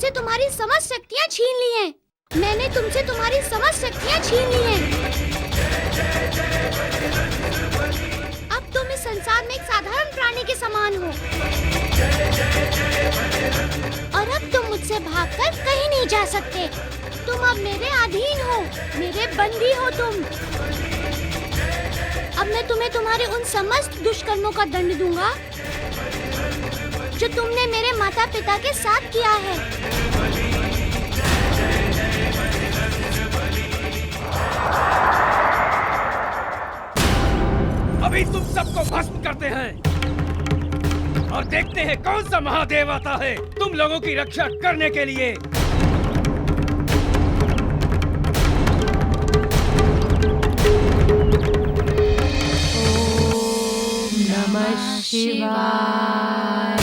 तुमसे तुम्हारी समझ शक्तियाँ छीन ली हैं। मैंने तुमसे तुम्हारी समझ शक्तियाँ छीन ली हैं। अब तुम इस संसार में एक साधारण प्राणी के समान हो और अब तुम मुझसे भागकर कहीं नहीं जा सकते। तुम अब मेरे अधीन हो, मेरे बंदी हो तुम। अब मैं तुम्हें तुम्हारे उन समस्त दुष्कर्मों का दंड दूंगा जो तुमने मेरे माता पिता के साथ किया है। अभी तुम सबको भस्म करते हैं और देखते हैं कौन सा महादेव आता है तुम लोगों की रक्षा करने के लिए। नमः शिवाय।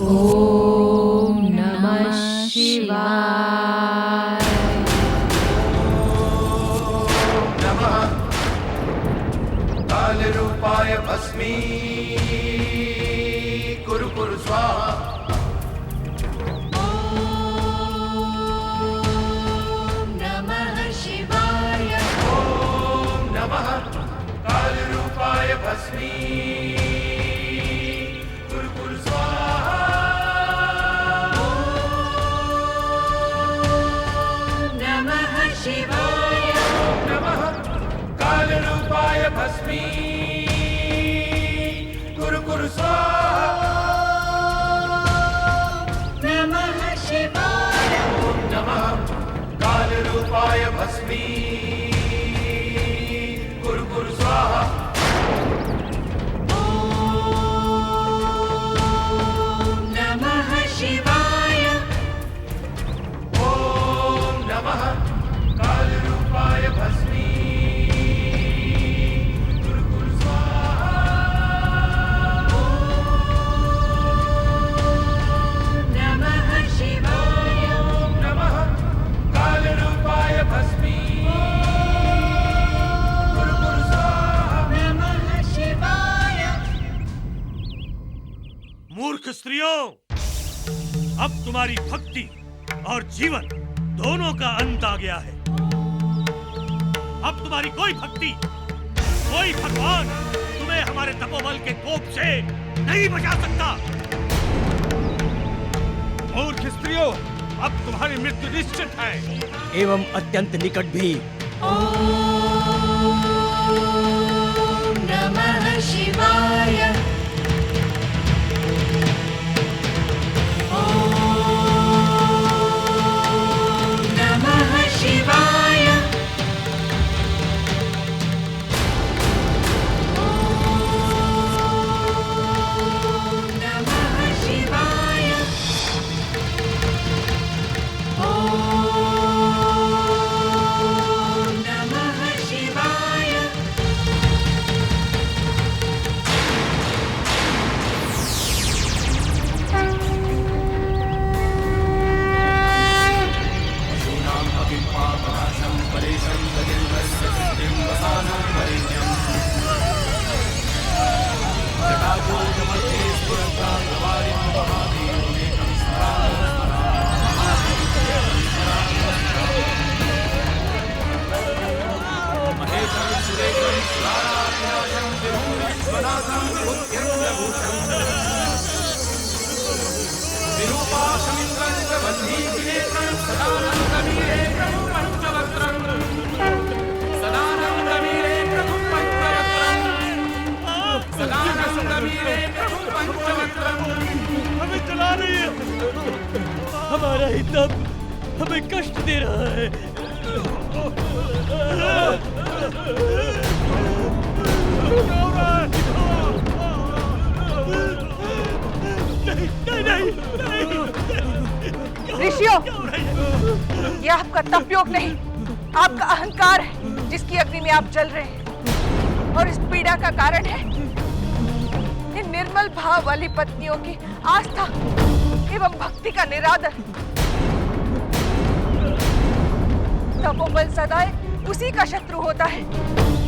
ओम नमः शिवाय। नमः कालरूपाय भस्मी कुरु कुरु स्वाहा। ओम नमः शिवाय। ओम नमः कालरूपाय भस्मी कुरु कुरु स्वाहा। ओम नमः शिवाय। नमः कालरूपाय भस्मी कुरु कुरु स्वाहा। नमः शिवाय। नमः कालरूपाय भस्मी कुरु कुरु स्वाहा। नमः शिवाय। ओम नमः कालरूपाय भस्मी कुरु कुरु स्वाहा। नमः शिवाय। नमः कालरूपाय भस्मी कुरु कुरु स्वाहा। नमः शिवाय। मूर्ख स्त्रियों, अब तुम्हारी भक्ति और जीवन दोनों का अंत आ गया है। अब तुम्हारी कोई भक्ति, कोई भगवान तुम्हें हमारे तपोबल के कोप से नहीं बचा सकता। मूर्ख स्त्रियों, अब तुम्हारी मृत्यु निश्चित है एवं अत्यंत निकट भी। ओम नमः शिवाय। ओम नमः शिवाय। ओम नमः शिवाय। ओम नमः शिवाय। हमें चला रही है। हमारा ही तप हमें कष्ट दे रहा है। नहीं, ऋषियों, ये आपका तपयोग नहीं, आपका अहंकार है जिसकी अग्नि में आप जल रहे हैं। और इस पीड़ा का कारण है इन निर्मल भाव वाली पत्नियों की आस्था एवं भक्ति का निरादर। तपोबल सदैव उसी का शत्रु होता है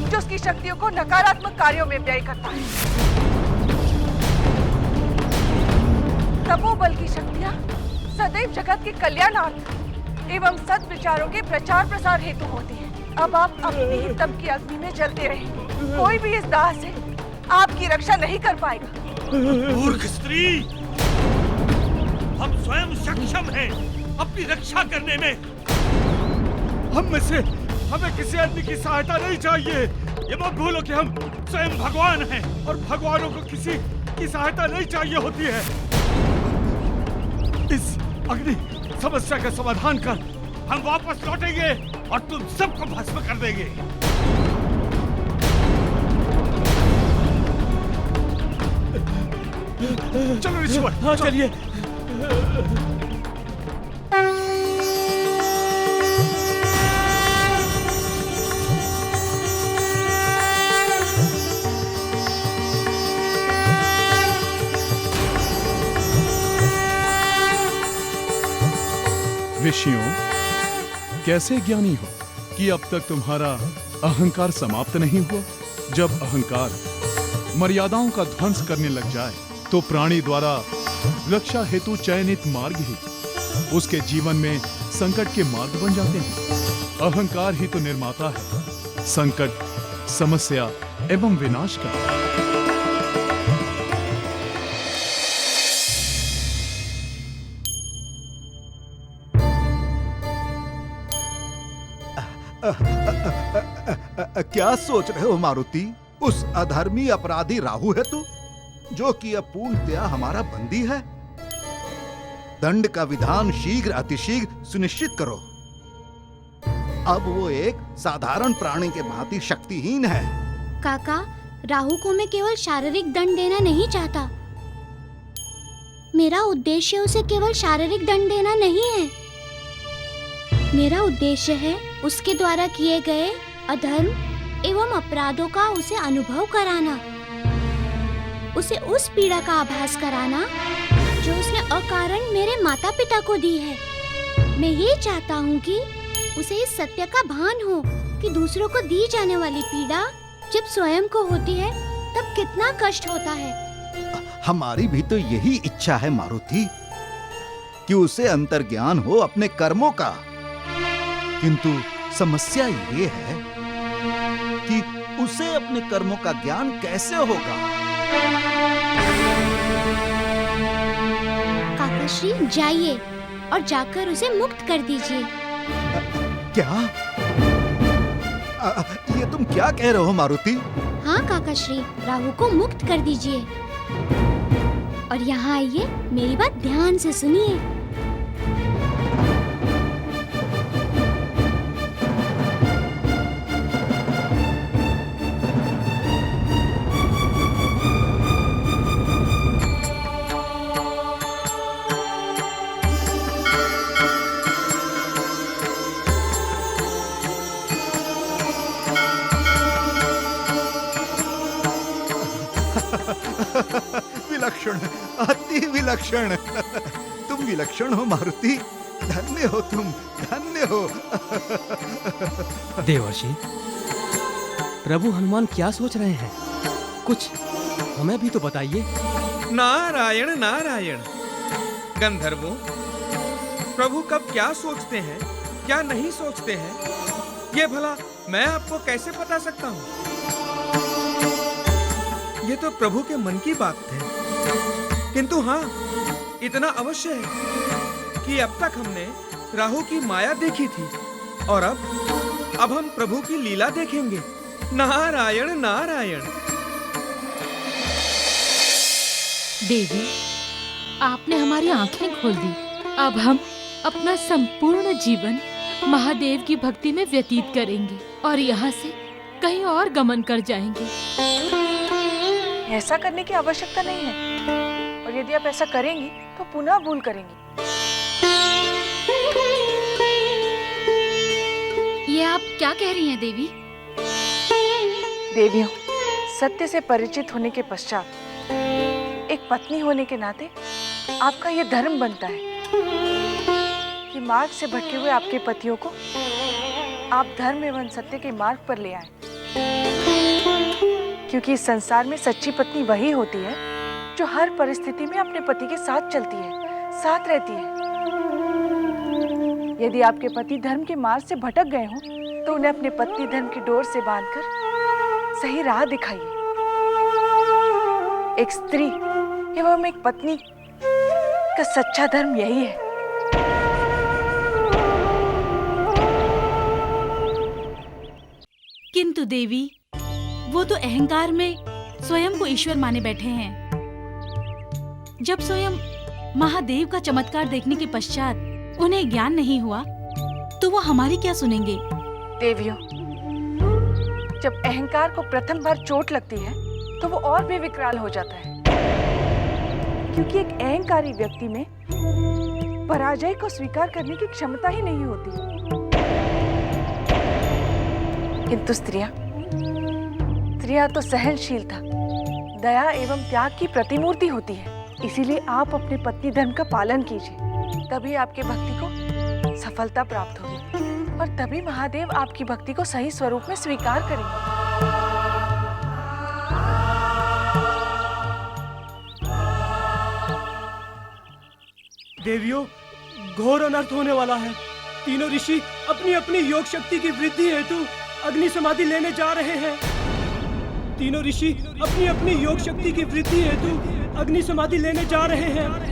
जो उसकी शक्तियों को नकारात्मक कार्यों में व्यय करता है। तपोबल की शक्तियां सदैव जगत के कल्याणार्थ एवं सद विचारों के प्रचार प्रसार हेतु होती है। अब आप अपनी ही तप की अग्नि में जलते रहे, कोई भी इस दाह से आपकी रक्षा नहीं कर पाएगा। मूर्ख स्त्री, हम स्वयं सक्षम हैं अपनी रक्षा करने में। हम में से हमें किसी अन्य की सहायता नहीं चाहिए। ये मत भूलो कि हम स्वयं भगवान हैं और भगवानों को किसी की सहायता नहीं चाहिए होती है। इस अग्नि समस्या का समाधान कर हम वापस लौटेंगे और तुम सबको भस्म कर देंगे। चलो ऋषिवर, हाँ चलिए। ऋषियों, कैसे ज्ञानी हो कि अब तक तुम्हारा अहंकार समाप्त नहीं हुआ? जब अहंकार मर्यादाओं का ध्वंस करने लग जाए तो प्राणी द्वारा रक्षा हेतु चयनित मार्ग ही उसके जीवन में संकट के मार्ग बन जाते हैं। अहंकार ही तो निर्माता है संकट, समस्या एवं विनाश का। क्या सोच रहे हो मारुति? उस अधर्मी अपराधी राहु है तू, जो कि अब पूर्णतया हमारा बंदी है। दंड का विधान शीघ्र अतिशीघ्र सुनिश्चित करो। अब वो एक साधारण प्राणी के भांति शक्तिहीन है। काका, राहु को मैं केवल शारीरिक दंड देना नहीं चाहता। मेरा उद्देश्य उसे केवल शारीरिक दंड देना नहीं है। मेरा उद्देश्य है उसके द्वारा किए गए अधर्म एवं अपराधों का उसे अनुभव कराना, उसे उस पीड़ा का आभास कराना जो उसने अकारण मेरे माता पिता को दी है। मैं ये चाहता हूँ कि उसे इस सत्य का भान हो कि दूसरों को दी जाने वाली पीड़ा जब स्वयं को होती है तब कितना कष्ट होता है। हमारी भी तो यही इच्छा है मारुति, कि उसे अंतर्ज्ञान हो अपने कर्मों का। किंतु समस्या ये है कि उसे अपने कर्मों का ज्ञान कैसे होगा? काकाश्री, जाइए और जाकर उसे मुक्त कर दीजिए। क्या? ये तुम क्या कह रहे हो मारुति? हाँ काकाश्री, राहु को मुक्त कर दीजिए। और यहाँ आइए, मेरी बात ध्यान से सुनिए। विलक्षण, अति विलक्षण। तुम विलक्षण हो मारुति, धन्य हो तुम, धन्य हो। देवर्षि, प्रभु हनुमान क्या सोच रहे हैं? कुछ हमें भी तो बताइए। नारायण नारायण। गंधर्वों, प्रभु कब क्या सोचते हैं, क्या नहीं सोचते हैं, ये भला मैं आपको कैसे बता सकता हूँ? ये तो प्रभु के मन की बात है। किंतु हाँ, इतना अवश्य है कि अब तक हमने राहु की माया देखी थी और अब हम प्रभु की लीला देखेंगे। नारायण नारायण। देवी, आपने हमारी आंखें खोल दी। अब हम अपना संपूर्ण जीवन महादेव की भक्ति में व्यतीत करेंगे और यहाँ से कहीं और गमन कर जाएंगे। ऐसा करने की आवश्यकता नहीं है, और यदि आप ऐसा करेंगी तो पुनः भूल करेंगी। ये आप क्या कह रही हैं देवी? देवियों, सत्य से परिचित होने के पश्चात एक पत्नी होने के नाते आपका ये धर्म बनता है कि मार्ग से भटके हुए आपके पतियों को आप धर्म एवं सत्य के मार्ग पर ले आए। क्योंकि इस संसार में सच्ची पत्नी वही होती है जो हर परिस्थिति में अपने पति के साथ चलती है, साथ रहती है। यदि आपके पति धर्म के मार्ग से भटक गए हों तो उन्हें अपने पत्नी धर्म की डोर से बांधकर सही राह दिखाइए। एक स्त्री एवं एक पत्नी का सच्चा धर्म यही है। किंतु देवी, वो तो अहंकार में स्वयं को ईश्वर माने बैठे हैं। जब स्वयं महादेव का चमत्कार देखने के पश्चात उन्हें ज्ञान नहीं हुआ तो वो हमारी क्या सुनेंगे? देवियों, जब अहंकार को प्रथम बार चोट लगती है तो वो और भी विकराल हो जाता है, क्योंकि एक अहंकारी व्यक्ति में पराजय को स्वीकार करने की क्षमता ही नहीं होती। किंतु स्त्रियां तो सहनशीलता, दया एवं त्याग की प्रतिमूर्ति होती है। इसीलिए आप अपने पत्नी धर्म का पालन कीजिए, तभी आपके भक्ति को सफलता प्राप्त होगी और तभी महादेव आपकी भक्ति को सही स्वरूप में स्वीकार करेंगे। देवियों, घोर अनर्थ होने वाला है। तीनों ऋषि अपनी अपनी योग शक्ति की वृद्धि हेतु अग्नि समाधि लेने जा रहे हैं। तीनों ऋषि अपनी अपनी योग शक्ति की वृद्धि हेतु अग्नि समाधि लेने जा रहे हैं।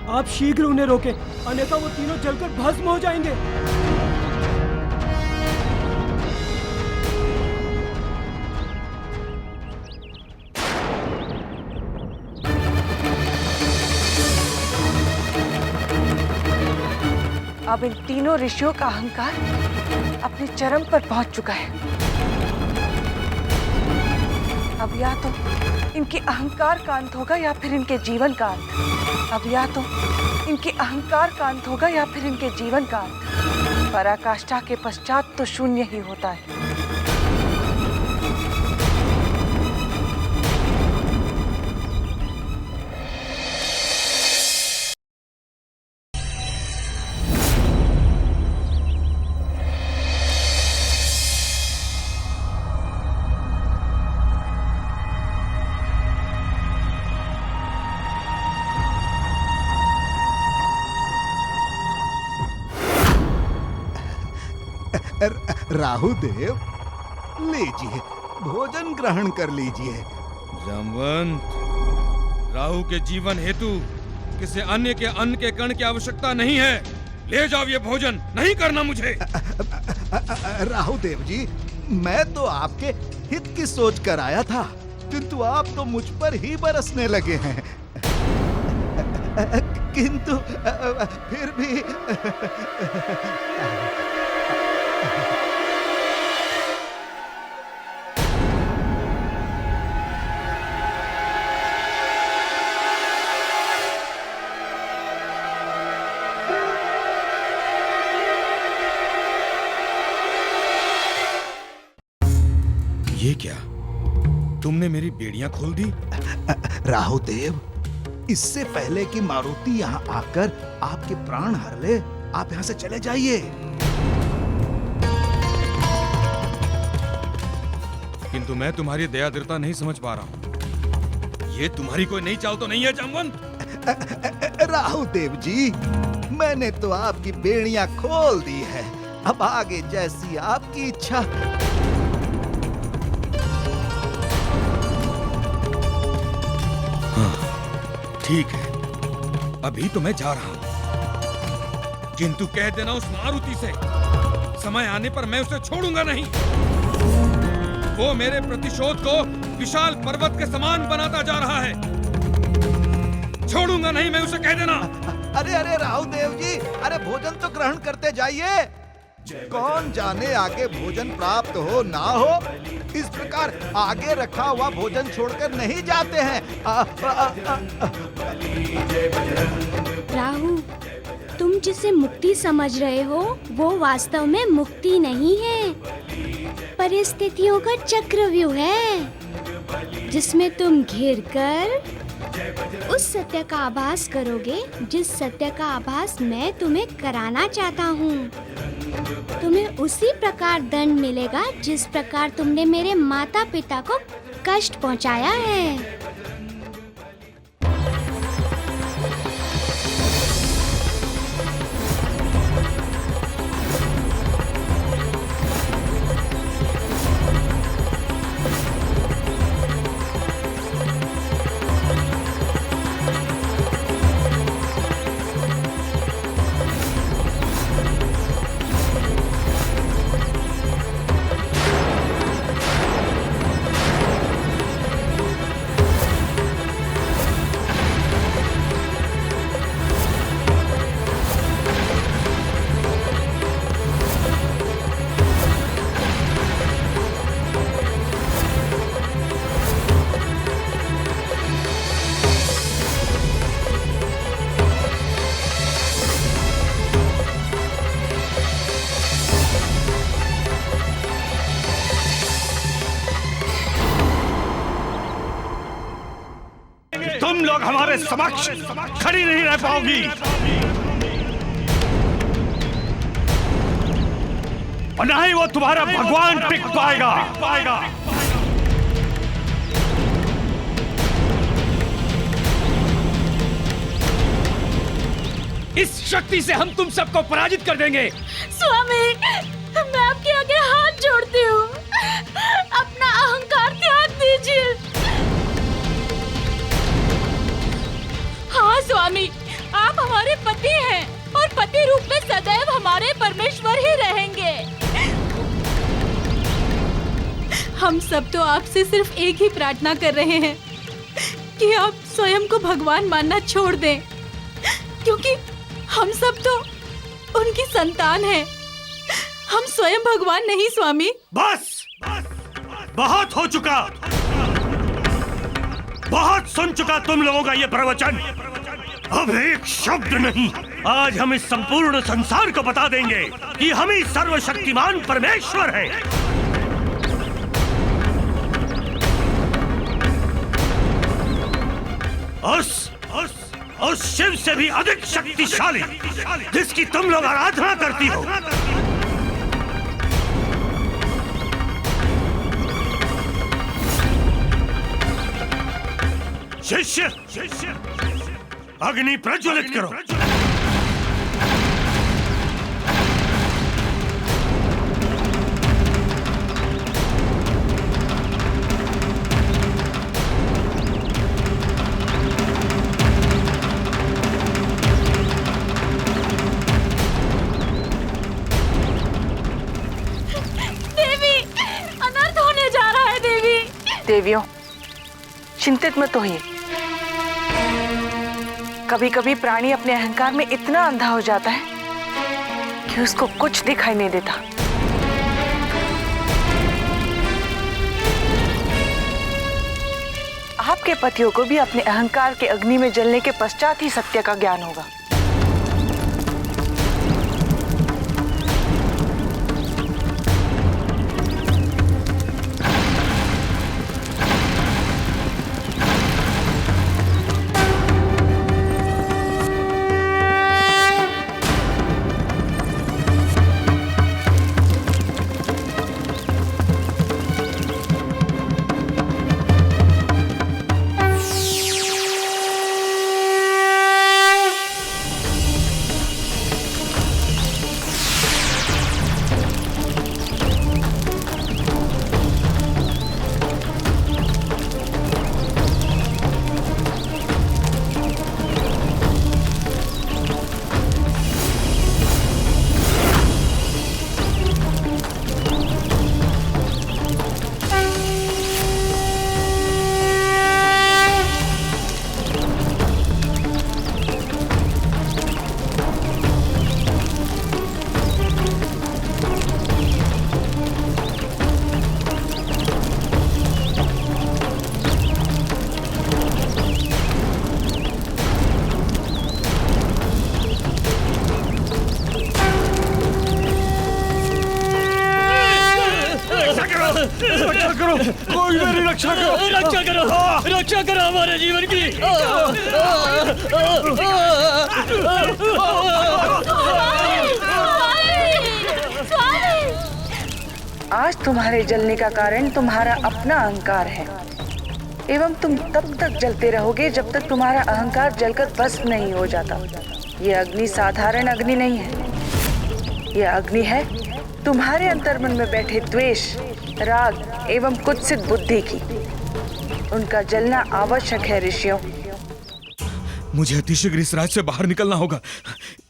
आप शीघ्र उन्हें रोकें, अन्यथा वो तीनों जलकर भस्म हो जाएंगे। अब इन तीनों ऋषियों का अहंकार अपने चरम पर पहुंच चुका है। अब या तो इनके अहंकार का अंत होगा या फिर इनके जीवन का अंत। अब या तो इनके अहंकार का अंत होगा या फिर इनके जीवन का अंत। पराकाष्ठा के पश्चात तो शून्य ही होता है। राहु देव, लीजिए, भोजन ग्रहण कर लीजिए। जामवंत, राहु के जीवन हेतु किसी अन्य के अन्न के कण की आवश्यकता नहीं है। ले जाओ ये भोजन, नहीं करना मुझे। राहु देव जी, मैं तो आपके हित की सोच कर आया था, किंतु आप तो मुझ पर ही बरसने लगे हैं। किंतु फिर भी ये क्या? तुमने मेरी बेड़ियां खोल दी? राहु देव, इससे पहले कि मारुति यहाँ आकर आपके प्राण हर ले, आप यहाँ से चले जाइए। किंतु मैं तुम्हारी दया दृढ़ता नहीं समझ पा रहा हूँ। ये तुम्हारी कोई नई चाल तो नहीं है जामवंत? राहु देव जी, मैंने तो आपकी बेड़ियां खोल दी है। अब आगे जैसी आपकी इच्छा। ठीक है, अभी तो मैं जा रहा हूं, किंतु कह देना उस मारुति से, समय आने पर मैं उसे छोड़ूंगा नहीं। वो मेरे प्रतिशोध को विशाल पर्वत के समान बनाता जा रहा है। छोड़ूंगा नहीं मैं उसे, कह देना। अरे अरे राहुदेव जी, अरे भोजन तो ग्रहण करते जाइए। कौन जाने आगे भोजन प्राप्त हो ना हो, इस प्रकार आगे रखा हुआ भोजन छोड़कर नहीं जाते हैं। राहु, तुम जिसे मुक्ति समझ रहे हो वो वास्तव में मुक्ति नहीं है, परिस्थितियों का चक्रव्यूह है, जिसमें तुम घिर कर उस सत्य का आभास करोगे जिस सत्य का आभास मैं तुम्हें कराना चाहता हूँ। तुम्हें उसी प्रकार दंड मिलेगा जिस प्रकार तुमने मेरे माता पिता को कष्ट पहुँचाया है। तुम लोग हमारे समक्ष खड़ी नहीं रह पाओगी, और न ही वो तुम्हारा भगवान टिक पाएगा। इस शक्ति से हम तुम सबको पराजित कर देंगे। स्वामी, मैं आपके आगे हाथ जोड़ती हूँ, अपना अहंकार त्याग दीजिए। हाँ स्वामी, आप हमारे पति हैं और पति रूप में सदैव हमारे परमेश्वर ही रहेंगे। हम सब तो आपसे सिर्फ एक ही प्रार्थना कर रहे हैं कि आप स्वयं को भगवान मानना छोड़ दें, क्योंकि हम सब तो उनकी संतान हैं। हम स्वयं भगवान नहीं स्वामी। बस बहुत हो चुका, बहुत सुन चुका तुम लोगों का ये प्रवचन। अब एक शब्द नहीं, आज हम इस संपूर्ण संसार को बता देंगे कि हम ही सर्वशक्तिमान परमेश्वर हैं। उस शिव से भी अधिक शक्तिशाली जिसकी तुम लोग आराधना करती हो। शिष्य, अग्नि प्रज्वलित करो। देवी, अनर्थ होने जा रहा है। देवी, देवियों, चिंतित मत होइए। कभी कभी प्राणी अपने अहंकार में इतना अंधा हो जाता है कि उसको कुछ दिखाई नहीं देता। आपके पतियों को भी अपने अहंकार के अग्नि में जलने के पश्चात ही सत्य का ज्ञान होगा। रक्षा करो, रक्षा करो, रक्षा करो हमारे जीवन की। आज तुम्हारे जलने का कारण तुम्हारा अपना अहंकार है, एवं तुम तब तक जलते रहोगे जब तक तुम्हारा अहंकार जलकर भस्म नहीं हो जाता। ये अग्नि साधारण अग्नि नहीं है, यह अग्नि है तुम्हारे अंतर्मन में बैठे द्वेष, राग एवं कुत्सित बुद्धि की। उनका जलना आवश्यक है ऋषियों। मुझे अतिशीघ्र इस राज्य से बाहर निकलना होगा।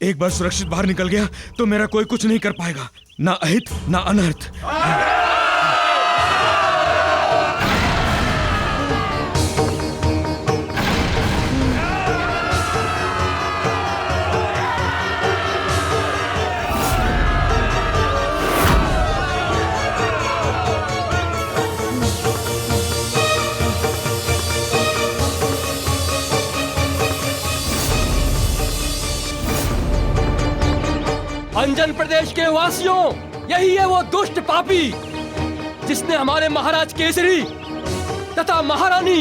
एक बार सुरक्षित बाहर निकल गया तो मेरा कोई कुछ नहीं कर पाएगा, ना अहित ना अनर्थ। अंजन प्रदेश के वासियों, यही है वो दुष्ट पापी जिसने हमारे महाराज केसरी तथा महारानी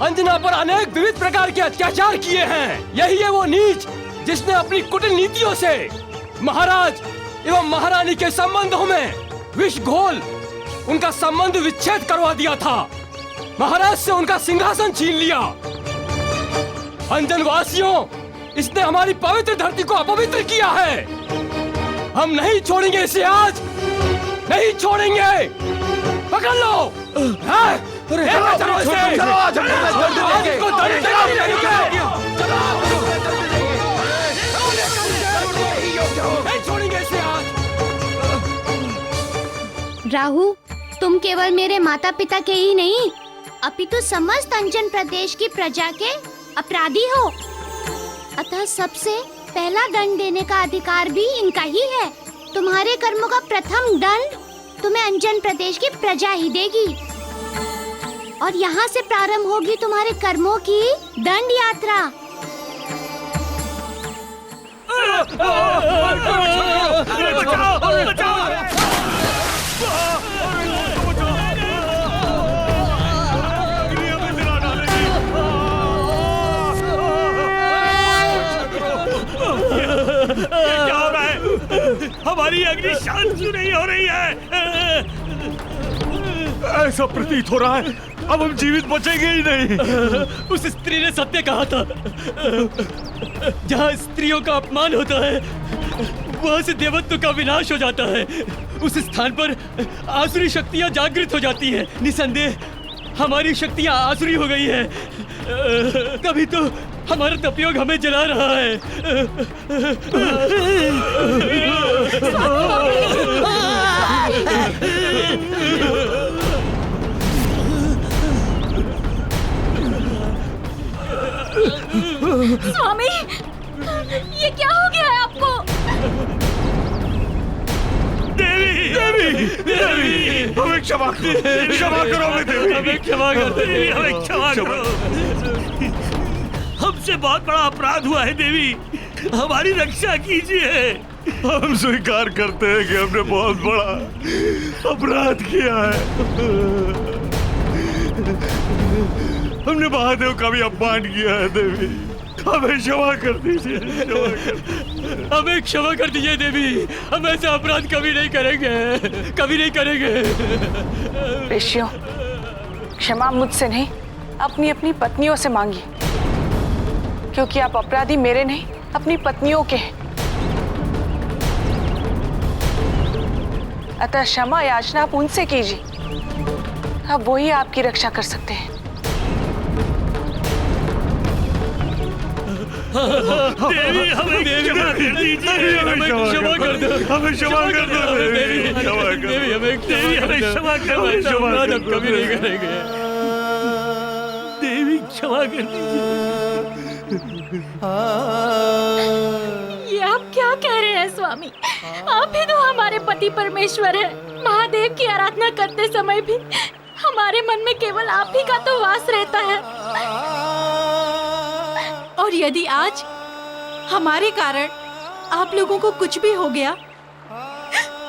अंजना पर अनेक विविध प्रकार के अत्याचार किए हैं। यही है वो नीच जिसने अपनी कुटिल नीतियों से महाराज एवं महारानी के संबंधों में विष घोल उनका संबंध विच्छेद करवा दिया था। महाराज से उनका सिंहासन छीन लिया। अंजन वासियों, इसने हमारी पवित्र धरती को अपवित्र किया है। हम नहीं छोड़ेंगे इसे, आज नहीं छोड़ेंगे। पकड़ लो। नहीं छोड़ेंगे इसे आज। राहु, तुम केवल मेरे माता पिता के ही नहीं, अपितु समस्त अंजन प्रदेश की प्रजा के अपराधी हो। अतः सबसे पहला दंड देने का अधिकार भी इनका ही है। तुम्हारे कर्मों का प्रथम दंड तुम्हें अंजन प्रदेश की प्रजा ही देगी, और यहाँ से प्रारंभ होगी तुम्हारे कर्मों की दंड यात्रा। क्या हो रहा है? हमारी अग्नि शांत क्यों नहीं हो रही है? ऐसा प्रतीत हो रहा है अब हम जीवित बचेंगे ही नहीं। उस स्त्री ने सत्य कहा था। जहाँ स्त्रियों का अपमान होता है, वहाँ से देवत्व का विनाश हो जाता है। उस स्थान पर आसुरी शक्तियाँ जागृत हो जाती हैं। निसंदेह हमारी शक्तियाँ आसुरी हो गई है। तभी तो हमारा तपयोग हमें जला रहा है। स्वामी, ये क्या हो गया है आपको? देवी, देवी, देवी, हमें क्षमा करो, क्षमा करो हमें देवी, हमें क्षमा कर देवी, हमें क्षमा करो। हमसे बहुत बड़ा अपराध हुआ है देवी, हमारी रक्षा कीजिए। हम स्वीकार करते हैं कि हमने बहुत बड़ा अपराध किया है। हमने महादेव का भी अपमान किया है देवी, हमें क्षमा कर दीजिए, हमें क्षमा कर दीजिए देवी। हम ऐसा अपराध कभी नहीं करेंगे, कभी नहीं करेंगे। ऋषियों, क्षमा मुझसे नहीं, अपनी अपनी पत्नियों से मांगिए, क्योंकि आप अपराधी मेरे नहीं, अपनी पत्नियों के हैं। अतः क्षमा याचना आप उनसे कीजिए, अब वही आपकी रक्षा कर सकते हैं। देवी, हमें क्षमा कर दीजिए, हमें क्षमा कर दो, हमें क्षमा कर दो देवी, देवी हमें क्षमा कर दो, अपराध हम कभी नहीं करेंगे। देवी क्षमा कर दीजिए। ये आप क्या कह रहे हैं स्वामी? आप ही तो हमारे पति परमेश्वर हैं। महादेव की आराधना करते समय भी हमारे मन में केवल आप ही का तो वास रहता है। और यदि आज हमारे कारण आप लोगों को कुछ भी हो गया,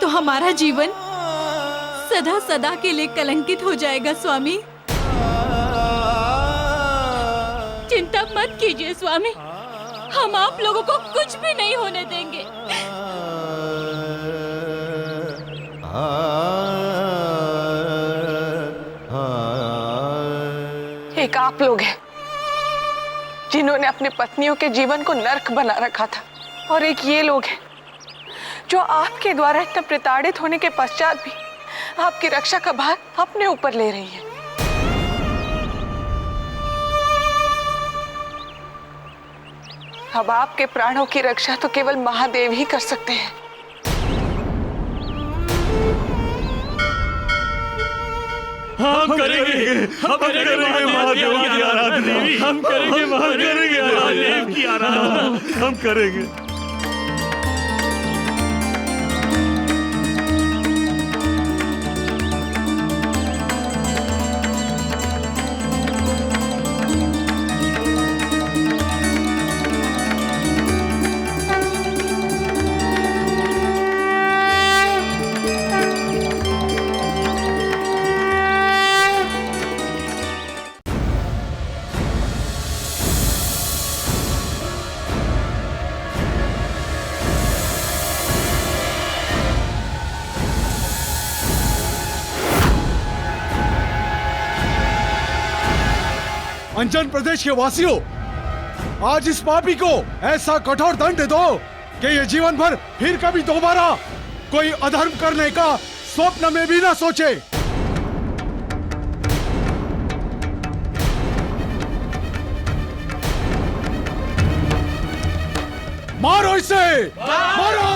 तो हमारा जीवन सदा सदा के लिए कलंकित हो जाएगा स्वामी। मत कीजिए स्वामी, हम आप लोगों को कुछ भी नहीं होने देंगे। एक आप लोग हैं जिन्होंने अपनी पत्नियों के जीवन को नर्क बना रखा था, और एक ये लोग हैं जो आपके द्वारा इतना प्रताड़ित होने के पश्चात भी आपकी रक्षा का भार अपने ऊपर ले रही है। अब आपके प्राणों की रक्षा तो केवल महादेव ही कर सकते हैं। हम करेंगे महादेव की आराधना, हम करेंगे महादेव की आराधना, हम करेंगे। अंजन प्रदेश के वासियों, आज इस पापी को ऐसा कठोर दंड दो कि ये जीवन भर फिर कभी दोबारा कोई अधर्म करने का स्वप्न में भी ना सोचे। मारो इसे, मारो।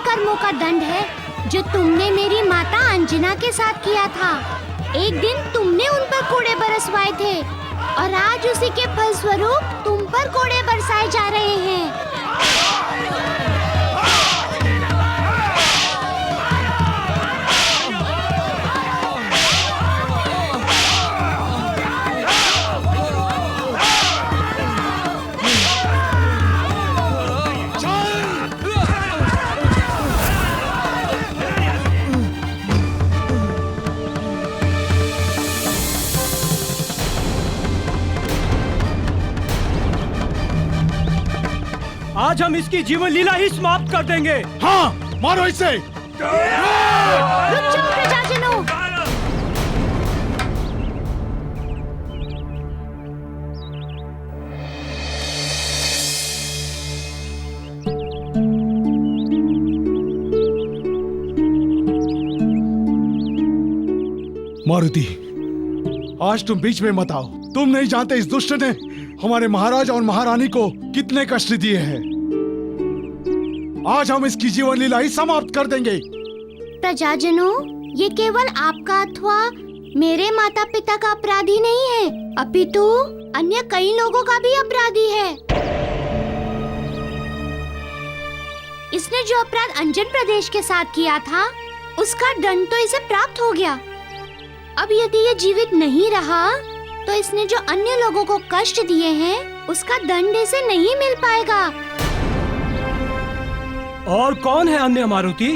कर्मों का दंड है जो तुमने मेरी माता अंजना के साथ किया था। एक दिन तुमने उन पर कोड़े बरसवाए थे और आज उसी के फलस्वरूप तुम पर कोड़े बरसाए जा रहे हैं। आज हम इसकी जीवन लीला ही समाप्त कर देंगे। हाँ, मारो इसे। रुक जाओ प्रजाजनों। मारुति, आज तुम बीच में मत आओ। तुम नहीं जानते इस दुष्ट ने हमारे महाराज और महारानी को कितने कष्ट दिए हैं। आज हम इसकी जीवन लीला ही समाप्त कर देंगे। प्रजाजनों, ये केवल आपका अथवा मेरे माता पिता का अपराध ही नहीं है, अपितु अन्य कई लोगों का भी अपराधी है। इसने जो अपराध अंजन प्रदेश के साथ किया था, उसका दंड तो इसे प्राप्त हो गया। अब यदि ये जीवित नहीं रहा, तो इसने जो अन्य लोगों को कष्ट दिए हैं, उसका दंड इसे नहीं मिल पाएगा। और कौन है अन्य मारुति?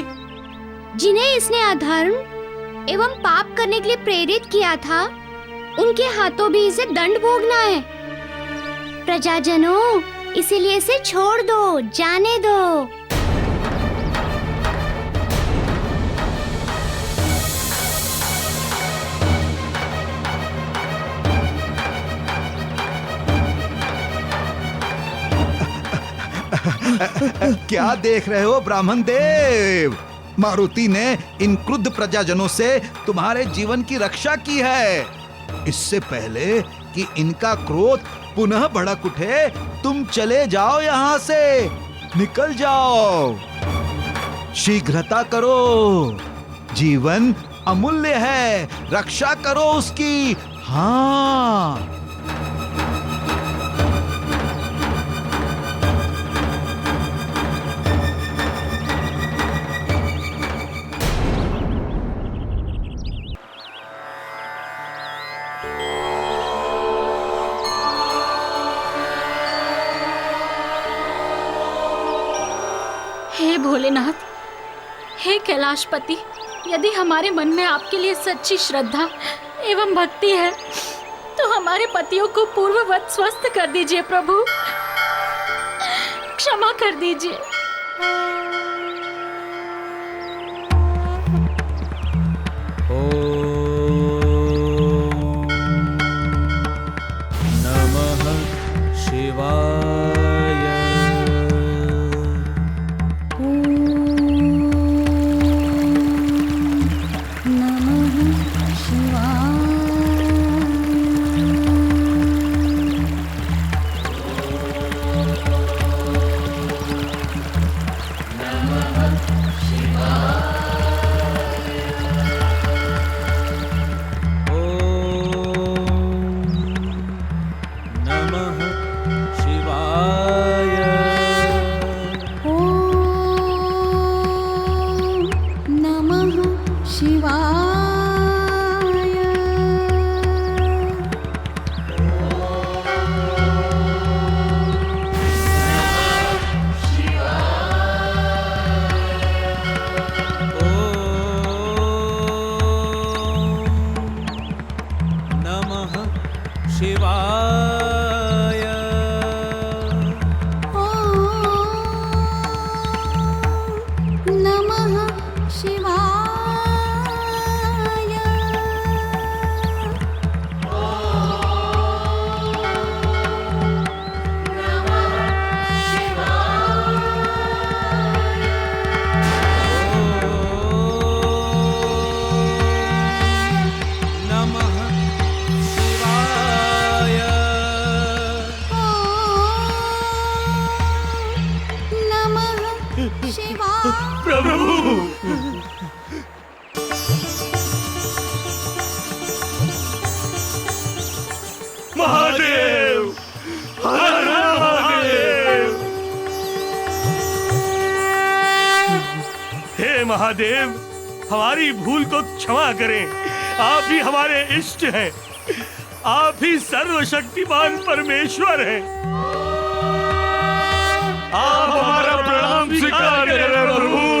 जिन्हें इसने अधर्म एवं पाप करने के लिए प्रेरित किया था, उनके हाथों भी इसे दंड भोगना है। प्रजाजनों, इसीलिए इसे छोड़ दो, जाने दो। क्या देख रहे हो ब्राह्मण देव? मारुति ने इन क्रुद्ध प्रजाजनों से तुम्हारे जीवन की रक्षा की है। इससे पहले कि इनका क्रोध पुनः भड़क उठे, तुम चले जाओ यहाँ से, निकल जाओ। शीघ्रता करो, जीवन अमूल्य है, रक्षा करो उसकी। हाँ। हे भोलेनाथ, हे कैलाशपति, यदि हमारे मन में आपके लिए सच्ची श्रद्धा एवं भक्ति है तो हमारे पतियों को पूर्ववत स्वस्थ कर दीजिए प्रभु, क्षमा कर दीजिए। नमः शिवाय। महादेव, हर हर महादेव। हे महादेव, हमारी भूल को क्षमा करें। आप ही हमारे इष्ट हैं, आप ही सर्वशक्तिमान परमेश्वर हैं। आप हमारा प्रणाम स्वीकार करें प्रभु।